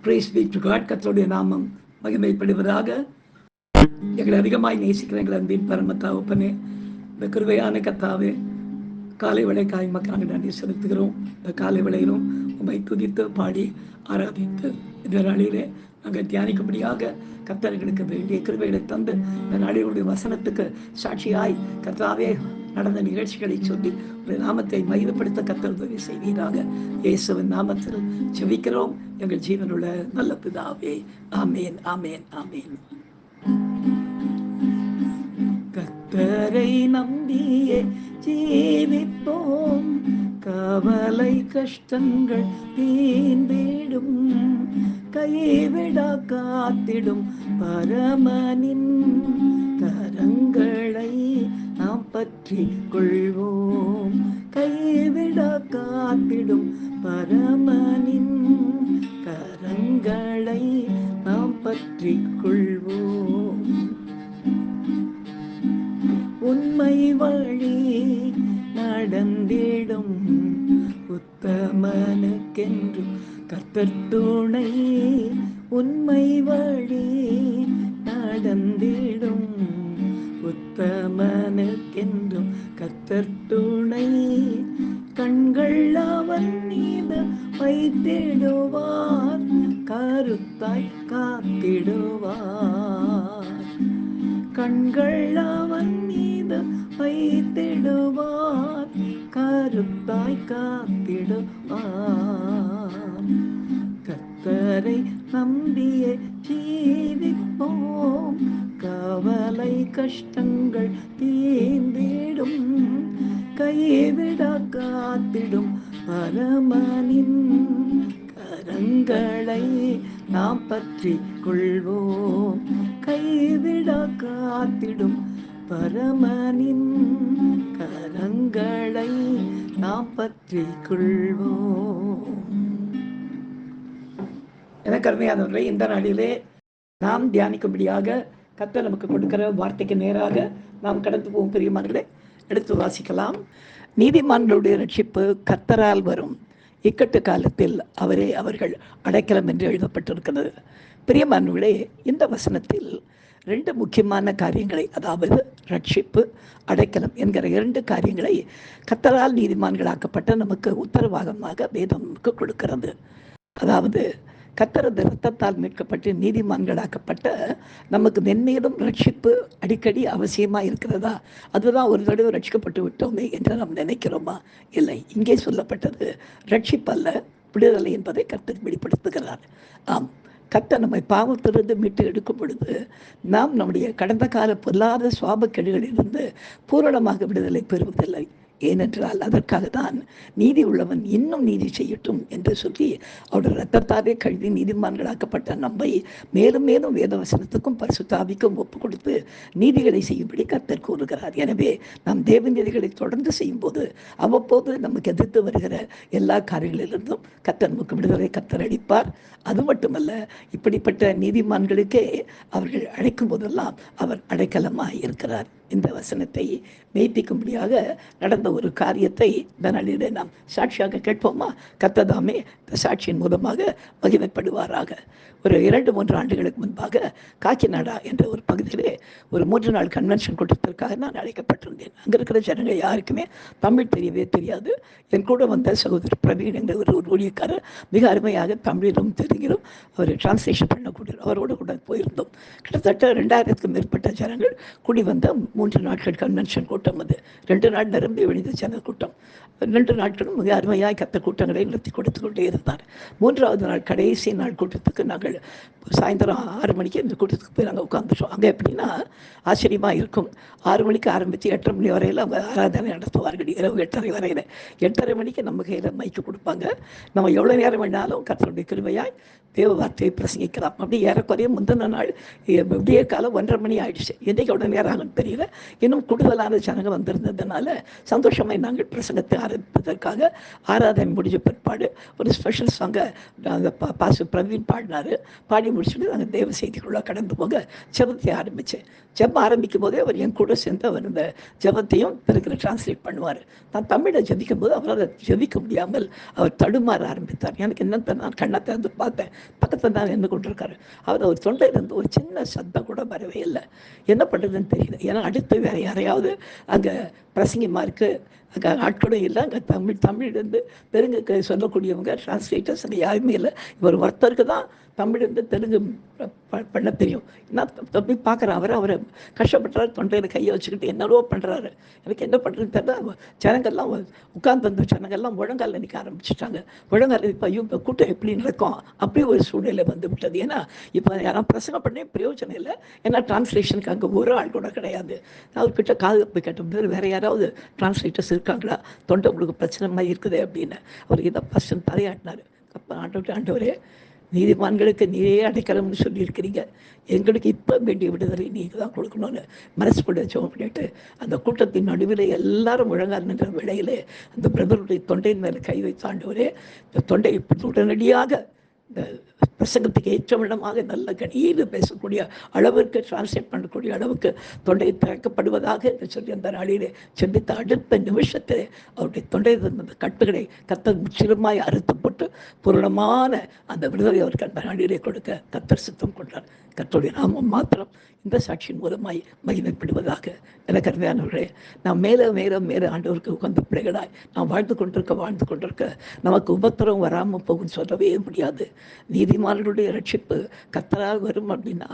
Praise be to God. கர்த்தருடைய நாமம் மகிமைப்படுவதாக. எங்களை அதிகமாய் நேசிக்கிற எங்களை அன்பின் பரமத்தாவுப்பனே, இந்த கிருபையான கர்த்தாவே, காலை வேளைக்காய் மக்கள் நாங்கள் நன்றி செலுத்துகிறோம். இந்த காலை வேளையிலும் உம்மை துதித்து பாடி ஆராதித்து இந்த நாளிலே நாங்கள் தியானிக்கும்படியாக கர்த்தர்களுக்கு வேண்டிய கிருபைகளை தந்து இந்த நாளினுடைய வசனத்துக்கு சாட்சியாய் கர்த்தாவே நடந்த நிகழ்ச்சிகளை சொல்லி ஒரு நாமத்தை மகிமைப்படுத்த கர்த்தர் உதவி செய்வீராக. இயேசுவின் நாமத்தில் ஜெபிக்கிறோம் எங்கள் ஜீவனுள்ள நல்ல பிதாவே. ஆமேன், ஆமேன், ஆமேன். கர்த்தரை நம்பியே ஜீவிப்போம், கவலை கஷ்டங்கள் தீர்ந்திடும், கைவிடா காத்திடும் பரமனின் கரங்களை நாம் பற்றி கொள்வோம், கைவிடா காத்திடும் பரமனின் கரங்களை நாம் பற்றி கொள்வோம். உண்மை வழி நடந்திடும் உத்தமனுக்கென்றும் கர்த்தர் துணை, உண்மை வழி நடந்திடும் உத்தமனுக்கென்றும் கர்த்தர் துணை, கண்கள் அவன் மீது வைத்திடுவார், கருத்தாய் காத்திடுவார், கண்கள் அவன் மீது வைத்திடுவார், கருத்தாய் காத்திடுவார். கர்த்தரை நம்பியே ஜீவிப்போம், கவலை கஷ்டங்கள் தீர்ந்திடும், கைவிடா காத்திடும் பரமனின் கரங்களை நாம் பற்றி கொள்வோம், கைவிடா காத்திடும் பரமனின் கரங்களை நாம் பற்றி கொள்வோம். எனக்கு அருமையானவர்களே, இந்த நாளிலே நாம் தியானிக்கும்படியாக கர்த்தர் நமக்கு கொடுக்கிற வார்த்தைக்கு நேராக நாம் கடந்து போகும். பிரியமானவர்களே, எடுத்து வாசிக்கலாம். நீதிமான்களுடைய ரட்சிப்பு கர்த்தரால் வரும், இக்கட்டு காலத்தில் அவரே அவர்கள் அடைக்கலம் என்று எழுதப்பட்டிருக்கிறது. பிரியமானவர்களே, இந்த வசனத்தில் ரெண்டு முக்கியமான காரியங்களை, அதாவது ரட்சிப்பு, அடைக்கலம் என்கிற இரண்டு காரியங்களை கர்த்தரால் நீதிமான்களாக்கப்பட்ட நமக்கு உத்தரவாதமாக வேதம் நமக்கு கொடுக்கிறது. அதாவது கர்த்தரது இரத்தத்தால் மீட்கப்பட்டு நீதிமான்களாக்கப்பட்ட நமக்கு மென்மேலும் ரட்சிப்பு அடிக்கடி அவசியமாக இருக்கிறதா? அதுதான் ஒரு தடவை ரட்சிக்கப்பட்டு விட்டோமே என்று நாம் நினைக்கிறோமா? இல்லை, இங்கே சொல்லப்பட்டது ரட்சிப்பு அல்ல, விடுதலை என்பதை கர்த்தர் வெளிப்படுத்துகிறார். ஆம், கர்த்தர் நம்மை பாவத்திலிருந்து மீட்டு எடுக்கும் பொழுது நாம் நம்முடைய கடந்த கால பொல்லாத சுவாபக்கேடுகளிலிருந்து பூரணமாக விடுதலை பெறுவதில்லை. ஏனென்றால் அதற்காக தான் நீதி உள்ளவன் இன்னும் நீதி செய்யட்டும் என்று சொல்லி அவருடைய இரத்தத்தாலே கழுவி நீதிமான்களாக்கப்பட்ட நம்மை மேலும் மேலும் வேதவசனத்துக்கும் பரிசுத்தாவிக்கும் ஒப்பு கொடுத்து நீதிகளை செய்யும்படி கர்த்தர் கூறுகிறார். எனவே நாம் தேவ நீதிகளை தொடர்ந்து செய்யும்போது அவ்வப்போது நமக்கு எதிர்த்து வருகிற எல்லா காரியங்களிலிருந்தும் கர்த்தர் நமக்கு விடுதலை கர்த்தர் அளிப்பார். அது மட்டுமல்ல, இப்படிப்பட்ட நீதிமான்களுக்கே அவர்கள் அழைக்கும் போதெல்லாம் அவர் அடைக்கலமாக இருக்கிறார். இந்த வசனத்தை மெய்ப்பிக்கும்படியாக நடந்த ஒரு காரியத்தை இந்த நாளிலே நாம் சாட்சியாக கேட்போமா? கர்த்தர் இந்த சாட்சியின் மூலமாக மகிமைப்படுவாராக. ஒரு 2-3 ஆண்டுகளுக்கு முன்பாக காக்கிநாடா என்ற ஒரு பகுதியிலே ஒரு 3 நாள் கன்வென்ஷன் கூட்டத்திற்காக நான் அழைக்கப்பட்டிருந்தேன். அங்கே இருக்கிற ஜனங்கள் யாருக்குமே தமிழ் தெரியவே தெரியாது. என் கூட வந்த சகோதரர் பிரவீன் என்ற ஒரு ஊழியக்காரர் மிக அருமையாக தமிழிலும் தெலுங்கிலும் அவர் டிரான்ஸ்லேஷன் பண்ணக்கூடிய அவரோடு கூட போயிருந்தோம். கிட்டத்தட்ட 2000க்கும் மேற்பட்ட ஜனங்கள் கூடி வந்த 3 நாட்கள் கன்வென்ஷன் கூட்டம். அது 2 நாள் நிரம்பி வழிந்த ஜன கூட்டம். 2 நாட்களும் மிக அருமையாய் கத்த கூட்டங்களை நடத்தி கொடுத்து கொண்டே இருந்தார். 3வது நாள் கடைசி நாள் கூட்டத்துக்கு நாங்கள் சாயந்தரம் 6 மணிக்கு இந்த கூட்டத்துக்கு போய் நாங்கள் உட்காந்துட்டோம். அங்கே எப்படின்னா ஆச்சரியமாக இருக்கும். 6 மணிக்கு ஆரம்பித்து 8:30 மணி வரையில் அவங்க ஆராதனை நடத்துவார்கள். இரவு 8:30 வரையில் 8:30 மணிக்கு நம்ம கையில் மைக்கு கொடுப்பாங்க. நம்ம எவ்வளோ நேரம் வேணாலும் கர்த்தருடைய கிருபையாய் தேவ வார்த்தையை பிரசங்கிக்கலாம். அப்படி ஏறக்குறைய முந்தின நாள் விடிய காலம் 1:30 மணி ஆயிடுச்சு. என்றைக்கு எவ்வளோ நேரம் ஆகுன்னு தெரியல. இன்னும் கூடுதலான ஜனங்க வந்திருந்ததுனால சந்தோஷமாய் நாங்கள் பிரசங்கத்தை ஆரம்பிப்பதற்காக ஆராதனை முடிஞ்ச பிற்பாடு ஒரு ஸ்பெஷல் சாங்கை பாஸ்டர் பிரவீன் பாடினார். பாடி முடிச்சுட்டு நாங்கள் தேவ செய்திக்குள்ளே கடந்து போக ஜெபத்தை ஆரம்பித்தேன். ஜெபம் ஆரம்பிக்கும் போதே அவர் என் கூட சேர்ந்து அவர் இந்த ஜெபத்தையும் பிறகு டிரான்ஸ்லேட் பண்ணுவார். நான் தமிழில் ஜெபிக்கும் போது அவரால் ஜெபிக்க முடியாமல் அவர் தடுமாற ஆரம்பித்தார். எனக்கு என்னத்தை நான் கண்ணை திறந்து பார்த்தேன், பக்கத்தில் தான் நின்று கொண்டிருக்காரு. அவர் தொண்டையிலிருந்து ஒரு சின்ன சத்தம் கூட வரவே இல்லை. என்ன பண்ணுறதுன்னு தெரியல. ஏன்னா அடுத்து வேறு யாரையாவது அங்கே பிரசங்கமாக இருக்குது, அங்கே ஆட்களும் இல்லை, அங்கே தமிழ்லேருந்து தெலுங்குக்கு சொல்லக்கூடியவங்க டிரான்ஸ்லேட்டர்ஸ் அங்கே யாருமே இல்லை. இவர் ஒருத்தருக்கு தான் தமிழ்லேருந்து தெலுங்கு பண்ண தெரியும். நான் தம்பி பார்க்குறேன், அவரை கஷ்டப்படுறாரு, தொண்டையில் கையை வச்சுக்கிட்டு என்னவோ பண்ணுறாரு. எனக்கு என்ன பண்ணுறதுன்னு தெரியல. ஜனங்கள்லாம் உட்கார்ந்து ஜனங்கள்லாம் முழங்கால் நிற்க ஆரம்பிச்சிட்டாங்க. முழங்கால் இப்போ இப்போ கூட்டம் எப்படி நடக்கும் அப்படியே ஒரு சூழ்நிலை வந்து விட்டது. ஏன்னா இப்போ யாரும் பிரசங்கம் பண்ணே பிரயோஜனம் இல்லை. ஏன்னா டிரான்ஸ்லேஷனுக்கு அங்கே ஒரு ஆள் கூட கிடையாது. அவர்கிட்ட காது போய் கேட்டபோது வேறு யாராவது டிரான்ஸ்லேட்டர்ஸ் இருக்காங்களா, தொண்டை உங்களுக்கு பிரச்சனை மாதிரி இருக்குது அப்படின்னு அவர் இதை ஃபஸ்ட்டு தலையாட்டினார். அப்போ ஆண்டவரே, நீதிமான்களுக்கு நீரே அடைக்கலம்னு சொல்லியிருக்கிறீங்க, எங்களுக்கு இப்போ வேண்டிய விடுதலை நீங்கள் தான் கொடுக்கணும்னு மனசுப்பட ஜெபம் பண்ணிட்டு அந்த கூட்டத்தின் நடுவில் எல்லாரும் முழங்கால் நின்ற வேளையிலே அந்த பிரதருடைய தொண்டையின் மேலே கை வைத்து, ஆண்டவரே இந்த தொண்டை உடனடியாக இந்த பிரசங்கத்துக்கு ஏற்ற விடமாக நல்ல கணியில் பேசக்கூடிய அளவிற்கு டிரான்ஸ்லேட் பண்ணக்கூடிய அளவுக்கு தொண்டை திறக்கப்படுவதாக என்று சொல்லி அந்த நாளிலே சென்றித்த அடுத்த நிமிஷத்தில் அவருடைய தொண்டை அந்த கட்டுகளை கத்தர் முற்றிலுமாய் அறுத்து போட்டு பூரணமான அந்த விடுதலை அவருக்கு அந்த நாளிலே கொடுக்க கத்தர் சித்தம் கொண்டார். கர்த்தருடைய நாமம் மாத்திரம் இந்த சாட்சியின் மூலமாய் மகிமைப்படுவதாக. எனக்கு அருமையானவர்களே, நாம் மேலே மேலே மேலே ஆண்டவருக்கு உகந்த பிள்ளைகளாய் நாம் வாழ்ந்து கொண்டிருக்க நமக்கு உபத்திரம் வராமல் போகும் சொல்லவே முடியாது. நீதிமான்களுடைய ரட்சிப்பு கர்த்தரால் வரும் அப்படின்னா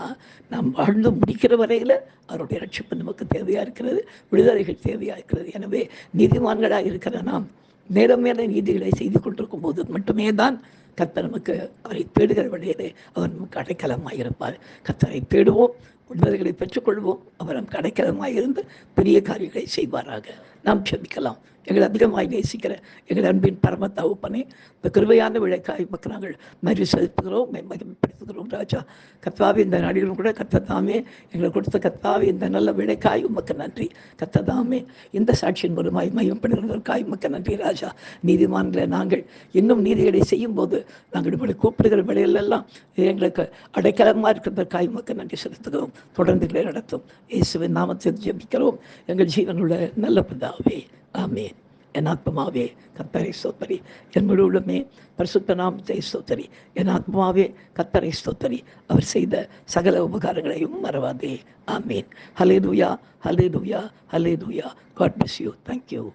நாம் வாழ்ந்து முடிக்கிற வரையில் அவருடைய ரட்சிப்பு நமக்கு தேவையாக இருக்கிறது, விடுதலைகள் தேவையாக இருக்கிறது. எனவே நீதிமான்களாக இருக்கிற நாம் மேலே மேலே நீதிகளை செய்து கொண்டிருக்கும் போது மட்டுமே தான் கர்த்தர் நமக்கு அவரை தேடுகிற வழியிலே அவர் நமக்கு அடைக்கலமாக இருப்பார். கர்த்தரை தேடுவோம், விடுதலைகளை பெற்றுக்கொள்வோம். அவர் நமக்கு அடைக்கலமாக இருந்து பெரிய காரியங்களை செய்வாராக. நாம் ஜெபிக்கலாம். எங்களை அதிகமாக நேசிக்கிற எங்கள் அன்பின் பரம தகப்பனே, இந்த கிருபையான விளைக்காய் மக்கள் நாங்கள் மறு செலுத்துகிறோம், மகிமைப்படுத்துகிறோம். ராஜா கர்த்தாவே, இந்த நாடுகளும் கூட கர்த்ததாமே எங்களை கொடுத்த கர்த்தாவே இந்த நல்ல விளைக்காய் உமக்கு நன்றி. கர்த்ததாமே இந்த சாட்சியின் மூலமாய் மகிமைப்படுகிறதற்காய் உமக்கு நன்றி. ராஜா, நீதிமான்களை நாங்கள் இன்னும் நீதிகளை செய்யும் போது நாங்கள் இப்படி கூப்பிடுகிற வேளையிலெல்லாம் எங்களுக்கு அடைக்கலமாக இருக்கிறதற்காய் உமக்கு நன்றி செலுத்துகிறோம். தொடர்ந்து நடத்தும் இயேசுவின் நாமத்தில் ஜெபிக்கிறோம் எங்கள் ஜீவனுள்ள நல்ல பிதாவே, ஆமென். என் ஆத்மாவே கர்த்தரை ஸ்தோத்திரி, என் முழு உள்ளமே பரிசுத்த நாமத்தை ஸ்தோத்திரி. என் ஆத்மாவே கர்த்தரை ஸ்தோத்திரி, அவர் செய்த சகல உபகாரங்களையும் மறவாதே. ஆமென். ஹல்லேலூயா, ஹல்லேலூயா, ஹல்லேலூயா. God bless you. Thank you.